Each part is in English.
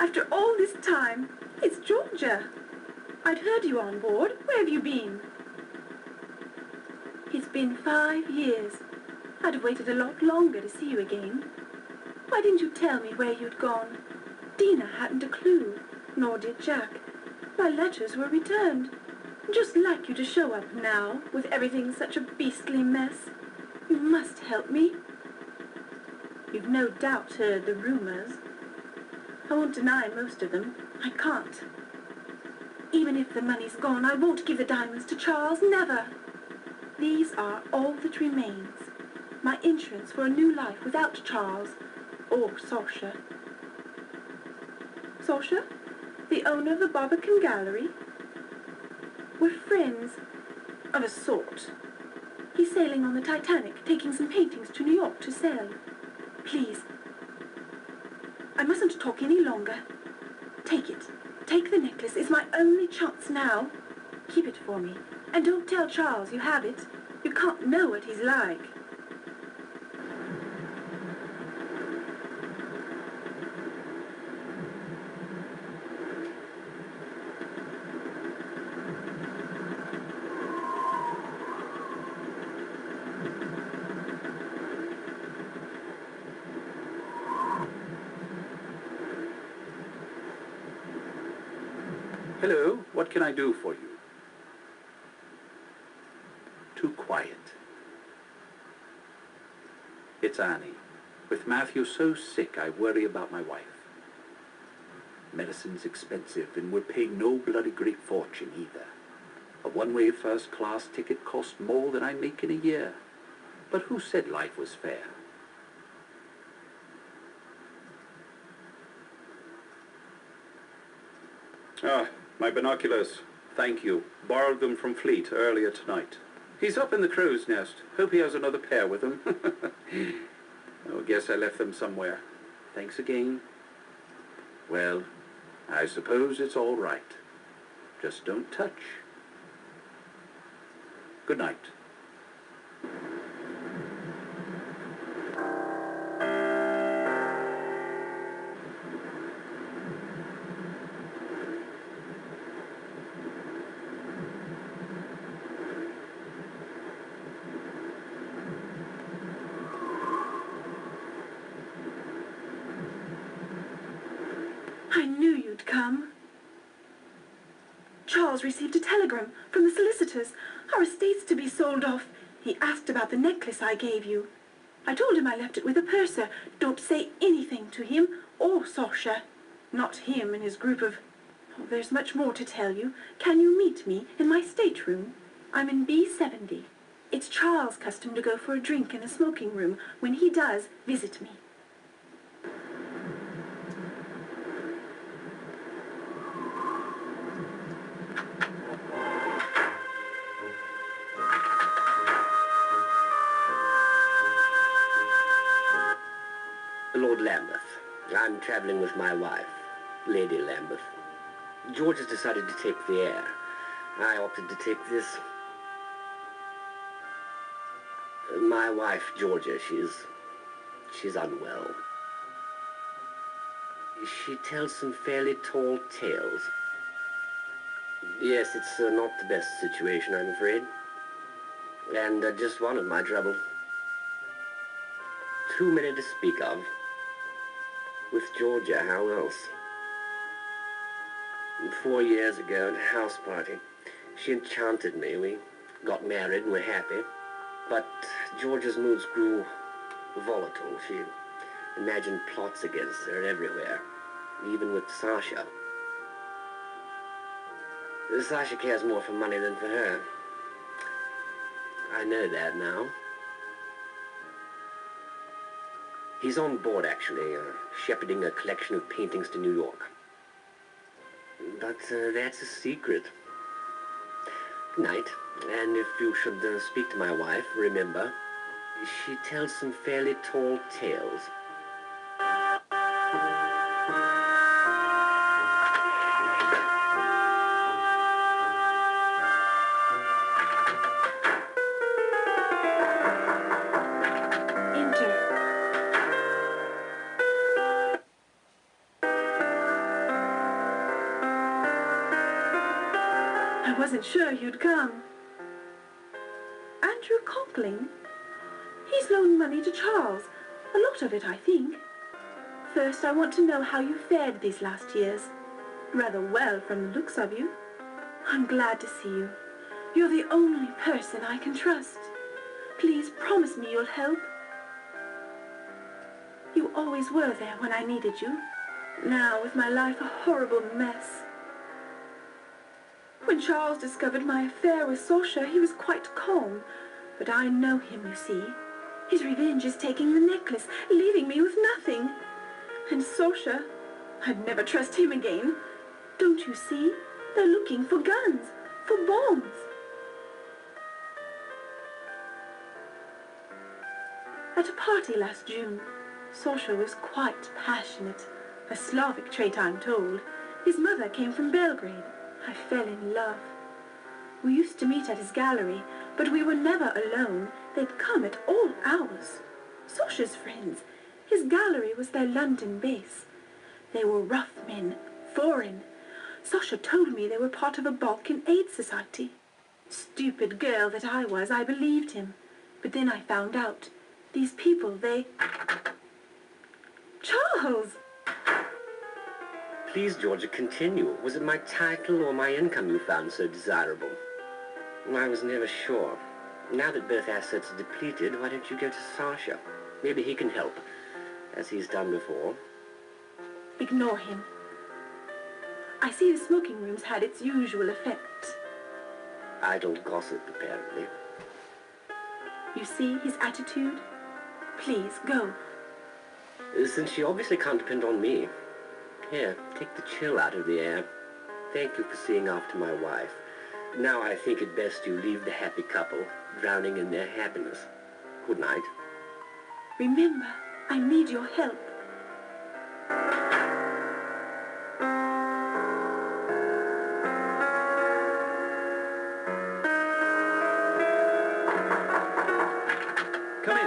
After all this time, it's Georgia. I'd heard you on board. Where have you been? It's been 5 years. I'd have waited a lot longer to see you again. Why didn't you tell me where you'd gone? Dina hadn't a clue, nor did Jack. My letters were returned. Just like you to show up now, with everything such a beastly mess. You must help me. You've no doubt heard the rumors. I won't deny most of them. I can't. Even if the money's gone, I won't give the diamonds to Charles, never. These are all that remains. My insurance for a new life without Charles or Saoirse. Saoirse, the owner of the Barbican Gallery? We're friends, of a sort. He's sailing on the Titanic, taking some paintings to New York to sell. Please, I mustn't talk any longer. Take it. Take the necklace. It's my only chance now. Keep it for me. And don't tell Charles you have it. You can't know what he's like. Hello, what can I do for you? Too quiet. It's Annie. With Matthew so sick, I worry about my wife. Medicine's expensive, and we're paying no bloody great fortune either. A one-way first-class ticket cost more than I make in a year. But who said life was fair? Ah, my binoculars. Thank you. Borrowed them from Fleet earlier tonight. He's up in the crow's nest. Hope he has another pair with him. Oh, guess I left them somewhere. Thanks again. Well, I suppose it's all right. Just don't touch. Good night. I knew you'd come. Charles received a telegram from the solicitors. Our estate's to be sold off. He asked about the necklace I gave you. I told him I left it with a purser. Don't say anything to him or Saoirse. Not him and his group of... Oh, there's much more to tell you. Can you meet me in my stateroom? I'm in B70. It's Charles' custom to go for a drink in the smoking room. When he does, visit me. Lord Lambeth. I'm traveling with my wife, Lady Lambeth. George has decided to take the air. I opted to take this. My wife, Georgia, she's unwell. She tells some fairly tall tales. Yes, it's not the best situation, I'm afraid. And just one of my trouble. Too many to speak of. With Georgia, how else? 4 years ago at a house party, she enchanted me. We got married and were happy. But Georgia's moods grew volatile. She imagined plots against her everywhere, even with Sasha. Sasha cares more for money than for her. I know that now. He's on board, actually, shepherding a collection of paintings to New York. But that's a secret. Good night. And if you should speak to my wife, remember, she tells some fairly tall tales. I wasn't sure you'd come. Andrew Conkling? He's loaned money to Charles. A lot of it, I think. First, I want to know how you fared these last years. Rather well from the looks of you. I'm glad to see you. You're the only person I can trust. Please promise me you'll help. You always were there when I needed you. Now, with my life a horrible mess. When Charles discovered my affair with Sasha, he was quite calm. But I know him, you see. His revenge is taking the necklace, leaving me with nothing. And Sasha, I'd never trust him again. Don't you see? They're looking for guns, for bombs. At a party last June, Sasha was quite passionate. A Slavic trait, I'm told. His mother came from Belgrade. I fell in love. We used to meet at his gallery, but we were never alone. They'd come at all hours. Sasha's friends. His gallery was their London base. They were rough men, foreign. Sasha told me they were part of a Balkan aid society. Stupid girl that I was, I believed him. But then I found out. These people, they... Charles! Please, Georgia, continue. Was it my title or my income you found so desirable? I was never sure. Now that both assets are depleted, why don't you go to Sasha? Maybe he can help, as he's done before. Ignore him. I see the smoking room's had its usual effect. Idle gossip, apparently. You see his attitude? Please, go. Since you obviously can't depend on me, here, take the chill out of the air. Thank you for seeing after my wife. Now I think it best you leave the happy couple, drowning in their happiness. Good night. Remember, I need your help. Come in.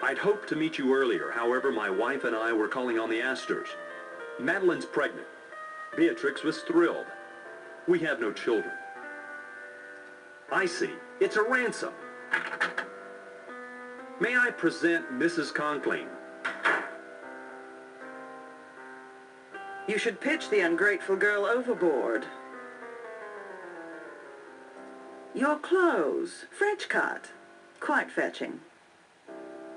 I'd hoped to meet you earlier. However, my wife and I were calling on the Astors. Madeline's pregnant. Beatrix was thrilled. We have no children. I see. It's a ransom. May I present Mrs. Conkling? You should pitch the ungrateful girl overboard. Your clothes, French cut, quite fetching.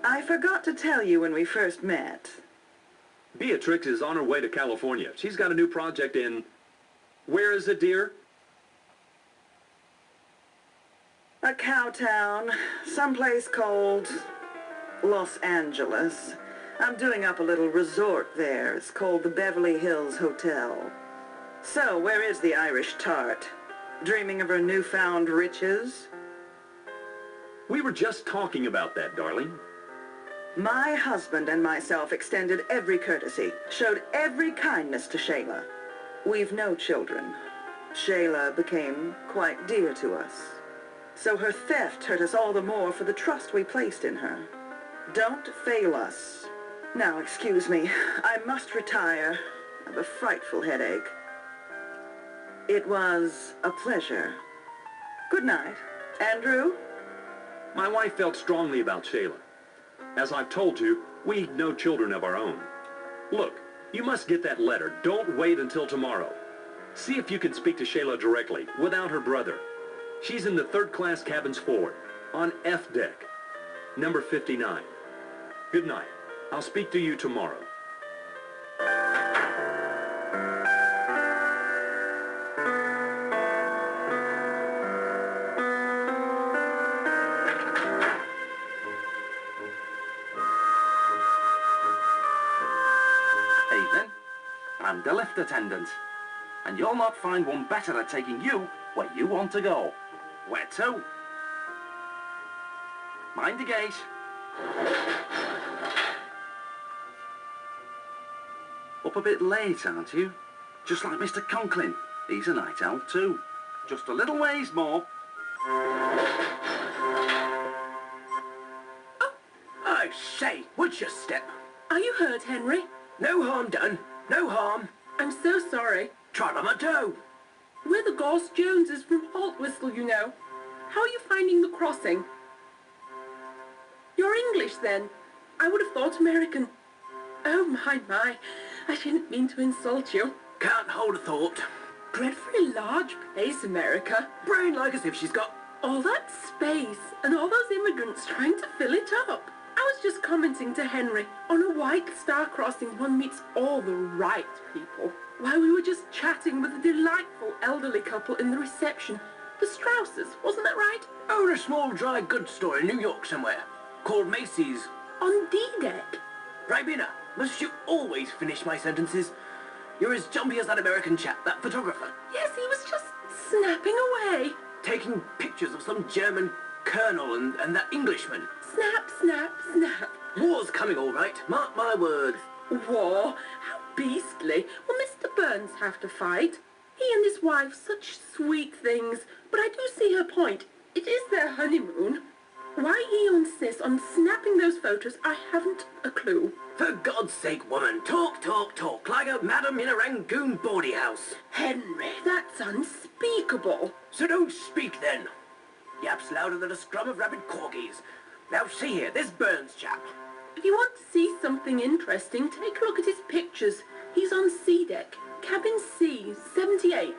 I forgot to tell you when we first met. Beatrix is on her way to California. She's got a new project in... Where is it, dear? A cow town, someplace called Los Angeles. I'm doing up a little resort there. It's called the Beverly Hills Hotel. So, where is the Irish tart? Dreaming of her newfound riches? We were just talking about that, darling. My husband and myself extended every courtesy, showed every kindness to Shayla. We've no children. Shayla became quite dear to us. So her theft hurt us all the more for the trust we placed in her. Don't fail us. Now, excuse me, I must retire. I have a frightful headache. It was a pleasure. Good night. Andrew? My wife felt strongly about Shayla. As I've told you, we've no children of our own. Look, you must get that letter. Don't wait until tomorrow. See if you can speak to Shayla directly, without her brother. She's in the third-class cabins forward, on F deck, number 59. Good night. I'll speak to you tomorrow. Evening. I'm the lift attendant, and you'll not find one better at taking you where you want to go. Where to? Mind the gate. Up a bit late, aren't you? Just like Mr. Conklin. He's a night owl too. Just a little ways more. Oh, I say, would you step? Are you hurt, Henry? No harm done. No harm. I'm so sorry. Tralamadoo! We're the Goss Joneses from Haltwhistle, you know. How are you finding the crossing? You're English, then? I would have thought American. Oh, my. I didn't mean to insult you. Can't hold a thought. Dreadfully large place, America. Brain like as if she's got... All that space and all those immigrants trying to fill it up. I was just commenting to Henry, on a white star crossing one meets all the right people. While we were just chatting with a delightful elderly couple in the reception. The Strausses, wasn't that right? Own a small dry goods store in New York somewhere, called Macy's. On D-Deck. Ribena, must you always finish my sentences? You're as jumpy as that American chap, that photographer. Yes, he was just snapping away. Taking pictures of some German colonel and that Englishman. Snap, snap, snap. War's coming all right, mark my words. War? How beastly. Will Mr. Burns have to fight? He and his wife, such sweet things. But I do see her point. It is their honeymoon. Why he insists on snapping those photos, I haven't a clue. For God's sake, woman, talk, like a madam in a Rangoon bawdy house. Henry, that's unspeakable. So don't speak then. Yaps louder than a scrum of rabid corgis. Now see here, this Burns chap. If you want to see something interesting, take a look at his pictures. He's on C deck, cabin C, 78.